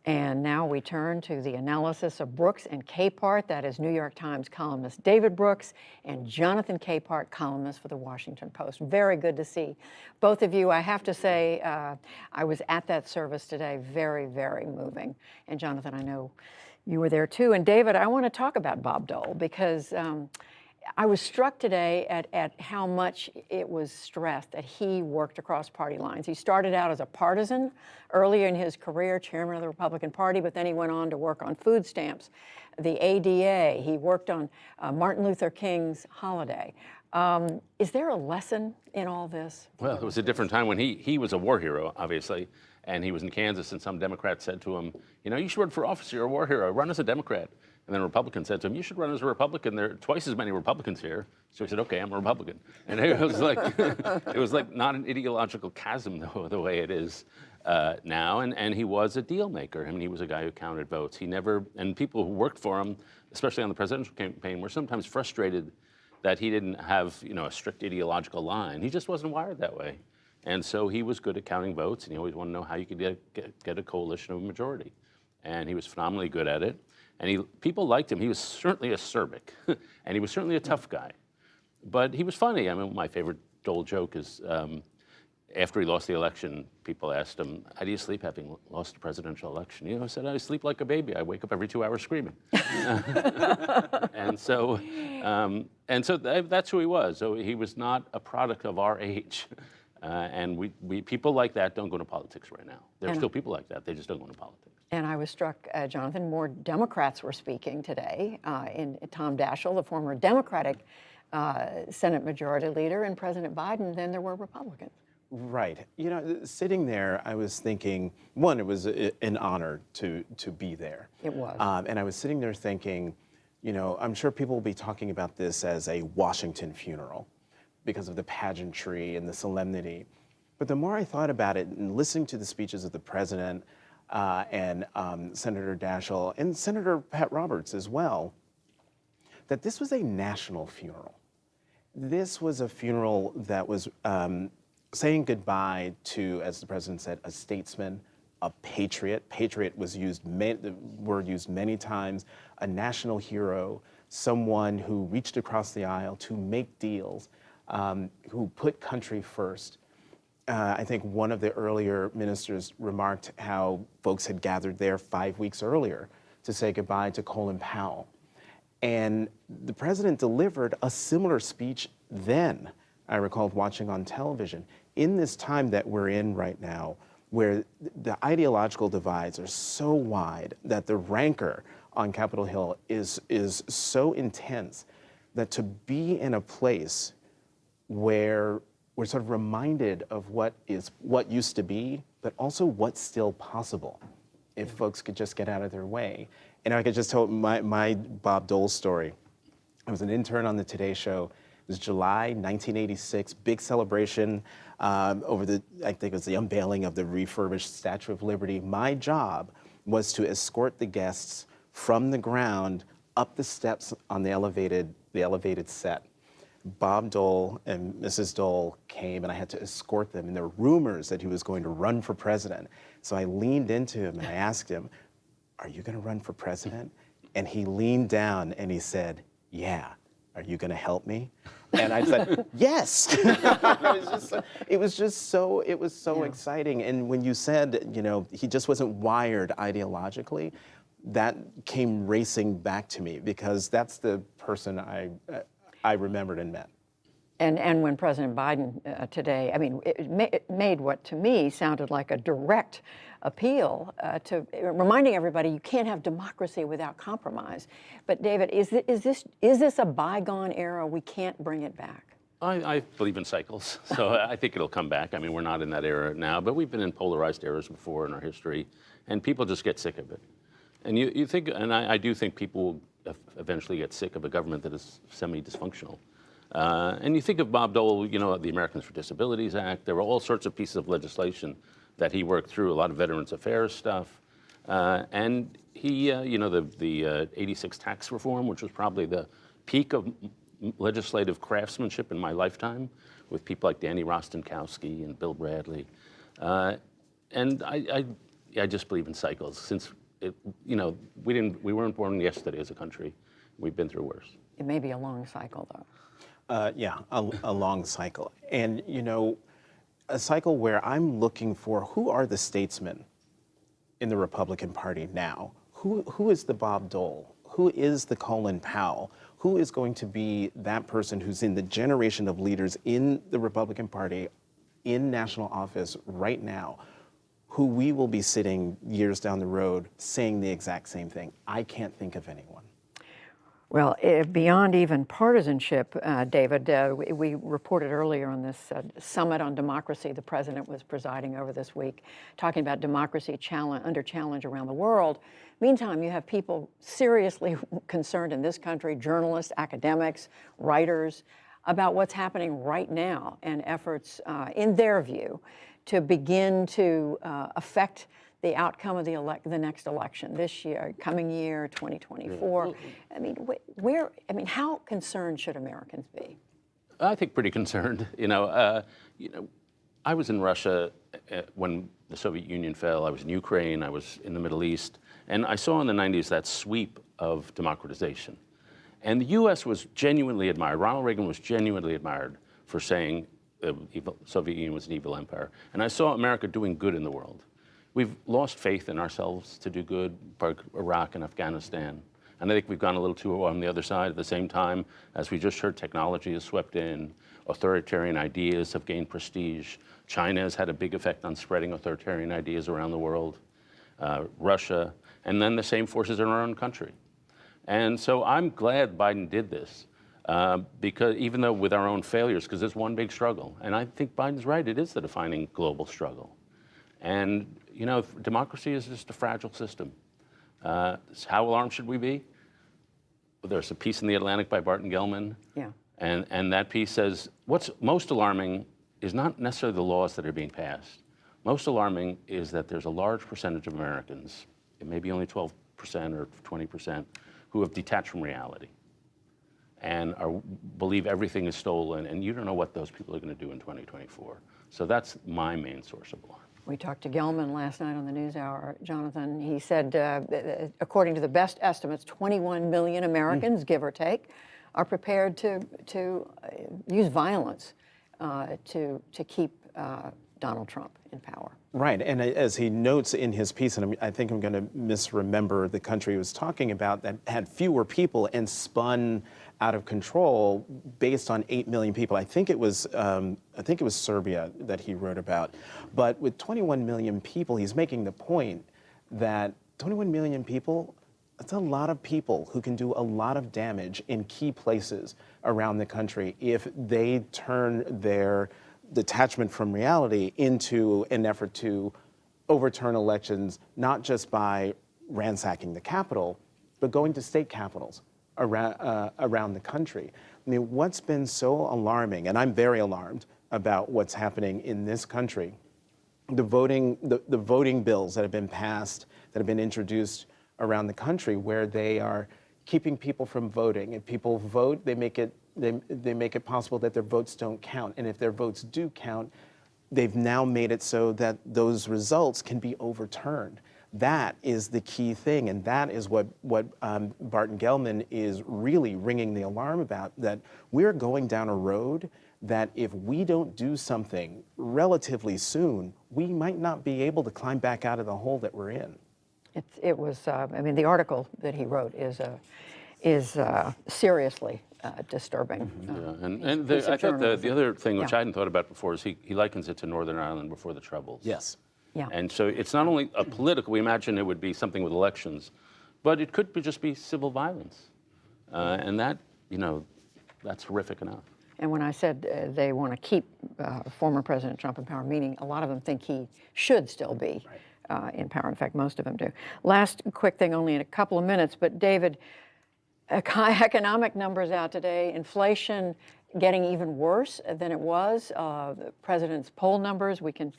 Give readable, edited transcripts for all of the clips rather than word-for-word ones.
And now we turn to the analysis of Brooks and Capehart. That is New York Times columnist David Brooks and Jonathan Capehart, columnist for the Washington Post. Very good to see both of you. I have to say, I was at that service today. Very, very moving. And Jonathan, I know you were there too. And David, I want to talk about Bob Dole because I was struck today at how much it was stressed that he worked across party lines. He started out as a partisan earlier in his career, chairman of the Republican Party, but then he went on to work on food stamps, the ADA. He worked on Martin Luther King's holiday. Is there a lesson in all this? Well, it was a different time when he was a war hero, obviously, and he was in Kansas, and some Democrat said to him, you know, you should run for office, you're a war hero, run as a Democrat. And then a Republican said to him, you should run as a Republican. There are twice as many Republicans here. So he said, okay, I'm a Republican. And it was like, it was like not an ideological chasm the way it is now. And he was a deal maker. I mean, he was a guy who counted votes. He never, and people who worked for him, especially on the presidential campaign, were sometimes frustrated that he didn't have, you know, a strict ideological line. He just wasn't wired that way. And so he was good at counting votes, and he always wanted to know how you could get a coalition of a majority. And he was phenomenally good at it. And people liked him. He was certainly acerbic, and he was certainly a tough guy. But he was funny. I mean, my favorite Dole joke is after he lost the election, people asked him, how do you sleep having lost the presidential election? You know, he said, I sleep like a baby. I wake up every 2 hours screaming. and so that's who he was. So he was not a product of our age. And we people like that don't go to politics right now. There are still people like that. They just don't go into politics. And I was struck, Jonathan, more Democrats were speaking today. In Tom Daschle, the former Democratic Senate Majority Leader, and President Biden than there were Republicans. Right. You know, sitting there, I was thinking, one, it was an honor to be there. It was. And I was sitting there thinking, you know, I'm sure people will be talking about this as a Washington funeral because of the pageantry and the solemnity. But the more I thought about it and listening to the speeches of the president and Senator Daschle and Senator Pat Roberts as well, that this was a national funeral. This was a funeral that was saying goodbye to, as the president said, a statesman, a patriot. Patriot was the word used many times, a national hero, someone who reached across the aisle to make deals, who put country first. I think one of the earlier ministers remarked how folks had gathered there 5 weeks earlier to say goodbye to Colin Powell. And the president delivered a similar speech then, I recalled watching on television. In this time that we're in right now, where the ideological divides are so wide that the rancor on Capitol Hill is so intense, that to be in a place where we're sort of reminded of what used to be, but also what's still possible if folks could just get out of their way. And I could just tell my Bob Dole story. I was an intern on the Today Show. It was July 1986, big celebration over I think it was the unveiling of the refurbished Statue of Liberty. My job was to escort the guests from the ground up the steps on the elevated set. Bob Dole and Mrs. Dole came, and I had to escort them, and there were rumors that he was going to run for president. So I leaned into him and I asked him, are you going to run for president? And he leaned down and he said, yeah. Are you going to help me? And I said, yes. It was so exciting. And when you said, you know, he just wasn't wired ideologically, that came racing back to me because that's the person I remembered and met. And when President Biden today, I mean, it made what to me sounded like a direct appeal to reminding everybody you can't have democracy without compromise. But David, is this a bygone era? We can't bring it back. I believe in cycles, so I think it'll come back. I mean, we're not in that era now, but we've been in polarized eras before in our history, and people just get sick of it. And you think, and I do think people will eventually get sick of a government that is semi-dysfunctional. And you think of Bob Dole, you know, the Americans for Disabilities Act. There were all sorts of pieces of legislation that he worked through, a lot of Veterans Affairs stuff. And he, you know, the 86 tax reform, which was probably the peak of legislative craftsmanship in my lifetime, with people like Danny Rostenkowski and Bill Bradley. And I just believe in cycles. Since we weren't born yesterday as a country. We've been through worse. It may be a long cycle, though. Yeah, a long cycle. And, a cycle where I'm looking for who are the statesmen in the Republican Party now? Who is the Bob Dole? Who is the Colin Powell? Who is going to be that person who's in the generation of leaders in the Republican Party in national office right now, who we will be sitting years down the road saying the exact same thing? I can't think of anyone. Well, beyond even partisanship, David, we reported earlier on this summit on democracy the president was presiding over this week, talking about democracy under challenge around the world. Meantime, you have people seriously concerned in this country, journalists, academics, writers, about what's happening right now and efforts, in their view, to begin to affect the outcome of the next election this year, coming year, 2024. I mean, how concerned should Americans be? I think pretty concerned. I was in Russia when the Soviet Union fell. I was in Ukraine. I was in the Middle East, and I saw in the 90s that sweep of democratization. And the U.S. was genuinely admired. Ronald Reagan was genuinely admired for saying the Soviet Union was an evil empire. And I saw America doing good in the world. We've lost faith in ourselves to do good, Iraq and Afghanistan. And I think we've gone a little too on the other side. At the same time, as we just heard, technology has swept in, authoritarian ideas have gained prestige. China has had a big effect on spreading authoritarian ideas around the world, Russia, and then the same forces in our own country. And so I'm glad Biden did this, because even though with our own failures, because there's one big struggle. And I think Biden's right, it is the defining global struggle. And, democracy is just a fragile system. How alarmed should we be? Well, there's a piece in The Atlantic by Barton Gellman. Yeah. And that piece says, what's most alarming is not necessarily the laws that are being passed. Most alarming is that there's a large percentage of Americans, it may be only 12% or 20%, who have detached from reality and believe everything is stolen, and you don't know what those people are going to do in 2024. So that's my main source of alarm. We talked to Gelman last night on the NewsHour, Jonathan. He said, according to the best estimates, 21 million Americans, give or take, are prepared to use violence to keep Donald Trump in power. Right, and as he notes in his piece, and I think I'm going to misremember the country he was talking about, that had fewer people and spun out of control based on 8 million people. I think it was Serbia that he wrote about. But with 21 million people, he's making the point that 21 million people, that's a lot of people who can do a lot of damage in key places around the country if they turn their detachment from reality into an effort to overturn elections, not just by ransacking the Capitol, but going to state capitals around the country. I mean, what's been so alarming, and I'm very alarmed about what's happening in this country, the voting bills that have been passed, that have been introduced around the country, where they are keeping people from voting. If people vote, they make it possible that their votes don't count. And if their votes do count, they've now made it so that those results can be overturned. That is the key thing, and that is what Barton Gellman is really ringing the alarm about, that we're going down a road that if we don't do something relatively soon, we might not be able to climb back out of the hole that we're in. It was, the article that he wrote is seriously disturbing. Yeah, I thought the other thing, which I hadn't thought about before, is he likens it to Northern Ireland before the Troubles. Yes. Yeah. And so it's not only a political, we imagine it would be something with elections, but it could just be civil violence. And that, that's horrific enough. And when I said they want to keep former President Trump in power, meaning a lot of them think he should still be in power. In fact, most of them do. Last quick thing, only in a couple of minutes, but David, economic numbers out today, inflation getting even worse than it was. The president's poll numbers, we can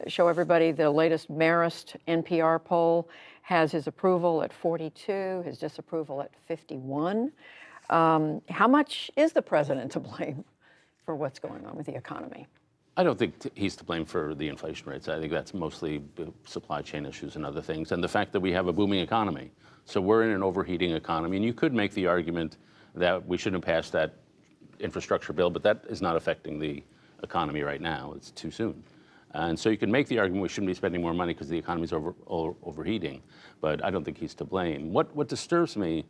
show everybody the latest Marist NPR poll has his approval at 42, his disapproval at 51. How much is the president to blame for what's going on with the economy? I don't think he's to blame for the inflation rates. I think that's mostly supply chain issues and other things, and the fact that we have a booming economy. So we're in an overheating economy, and you could make the argument that we shouldn't have passed that infrastructure bill, but that is not affecting the economy right now. It's too soon. And so you can make the argument we shouldn't be spending more money because the economy's overheating, but I don't think he's to blame. What disturbs me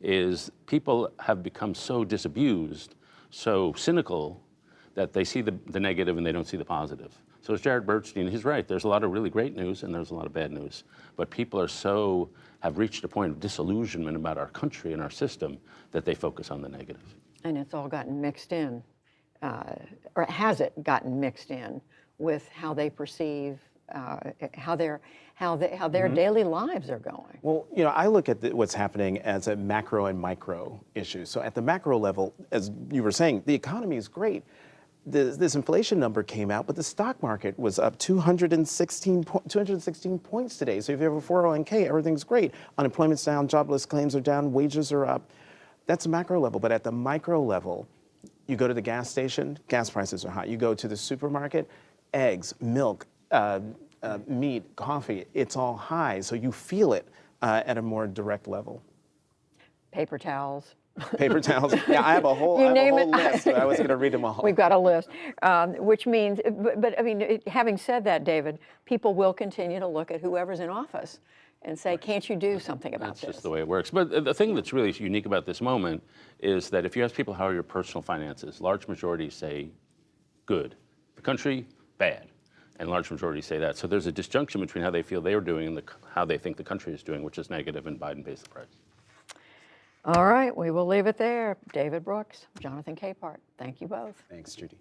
is people have become so disabused, so cynical, that they see the negative and they don't see the positive. So as Jared Bernstein, he's right, there's a lot of really great news and there's a lot of bad news. But people have reached a point of disillusionment about our country and our system that they focus on the negative. And it's all gotten mixed in, or has it gotten mixed in with how they perceive, how their daily lives are going? Well, I look at what's happening as a macro and micro issue. So at the macro level, as you were saying, the economy is great. This inflation number came out, but the stock market was up 216 points today. So if you have a 401k, everything's great. Unemployment's down, jobless claims are down, wages are up. That's a macro level. But at the micro level, you go to the gas station, gas prices are high. You go to the supermarket, eggs, milk, meat, coffee, it's all high. So you feel it at a more direct level. Paper towels. Paper towels. Yeah, I have a whole list. I was going to read them all. We've got a list, which means, but I mean, having said that, David, people will continue to look at whoever's in office and say, can't you do something about this? That's just the way it works. But the thing that's really unique about this moment is that if you ask people how are your personal finances, large majorities say good. The country, bad. And large majorities say that. So there's a disjunction between how they feel they are doing and how they think the country is doing, which is negative, and Biden pays the price. All right, we will leave it there. David Brooks, Jonathan Capehart, thank you both. Thanks, Judy.